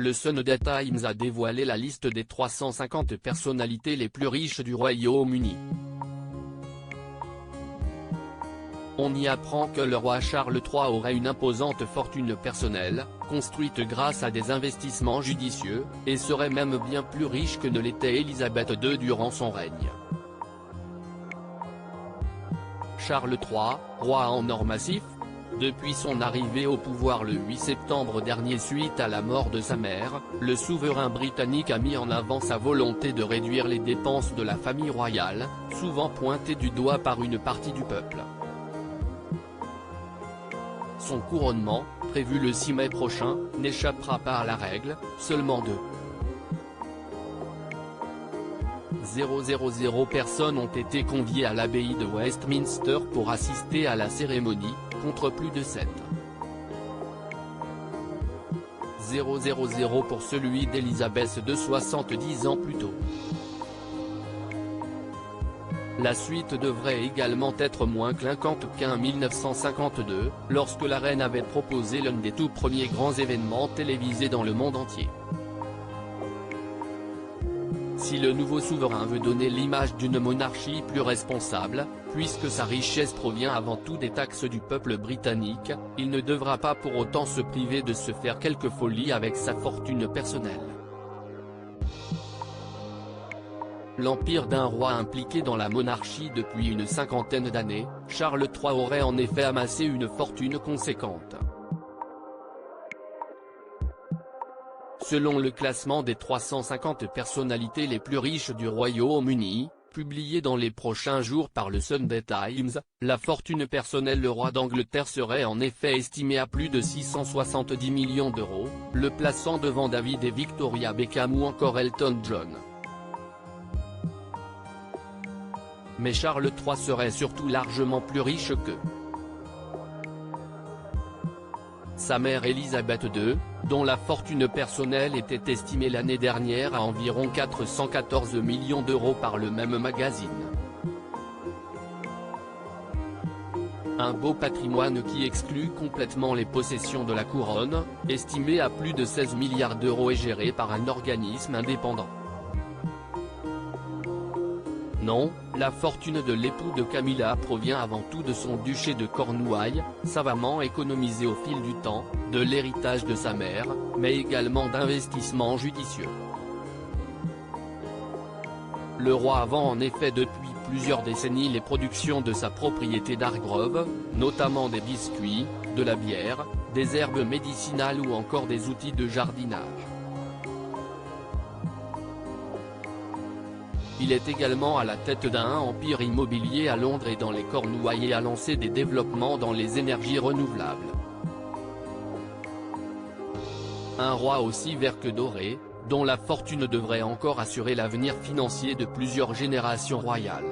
le Sunday Times a dévoilé la liste des 350 personnalités les plus riches du Royaume-Uni. On y apprend que le roi Charles III aurait une imposante fortune personnelle, construite grâce à des investissements judicieux, et serait même bien plus riche que ne l'était Élisabeth II durant son règne. Charles III, roi en or massif. Depuis son arrivée au pouvoir le 8 septembre dernier suite à la mort de sa mère, le souverain britannique a mis en avant sa volonté de réduire les dépenses de la famille royale, souvent pointées du doigt par une partie du peuple. Son couronnement, prévu le 6 mai prochain, n'échappera pas à la règle, seulement 2,000 personnes ont été conviées à l'abbaye de Westminster pour assister à la cérémonie, contre plus de 7,000 pour celui d'Élisabeth de 70 ans plus tôt. La suite devrait également être moins clinquante qu'en 1952, lorsque la reine avait proposé l'un des tout premiers grands événements télévisés dans le monde entier. Si le nouveau souverain veut donner l'image d'une monarchie plus responsable, puisque sa richesse provient avant tout des taxes du peuple britannique, il ne devra pas pour autant se priver de se faire quelques folies avec sa fortune personnelle. L'empire d'un roi impliqué dans la monarchie depuis une cinquantaine d'années, Charles III aurait en effet amassé une fortune conséquente. Selon le classement des 350 personnalités les plus riches du Royaume-Uni, publié dans les prochains jours par le Sunday Times, la fortune personnelle du roi d'Angleterre serait en effet estimée à plus de 670 millions d'euros, le plaçant devant David et Victoria Beckham ou encore Elton John. Mais Charles III serait surtout largement plus riche que sa mère Élisabeth II, dont la fortune personnelle était estimée l'année dernière à environ 414 millions d'euros par le même magazine. Un beau patrimoine qui exclut complètement les possessions de la couronne, estimé à plus de 16 milliards d'euros et géré par un organisme indépendant. Non, la fortune de l'époux de Camilla provient avant tout de son duché de Cornouailles, savamment économisé au fil du temps, de l'héritage de sa mère, mais également d'investissements judicieux. Le roi vend en effet depuis plusieurs décennies les productions de sa propriété d'Argrove, notamment des biscuits, de la bière, des herbes médicinales ou encore des outils de jardinage. Il est également à la tête d'un empire immobilier à Londres et dans les Cornouailles et a lancé des développements dans les énergies renouvelables. Un roi aussi vert que doré, dont la fortune devrait encore assurer l'avenir financier de plusieurs générations royales.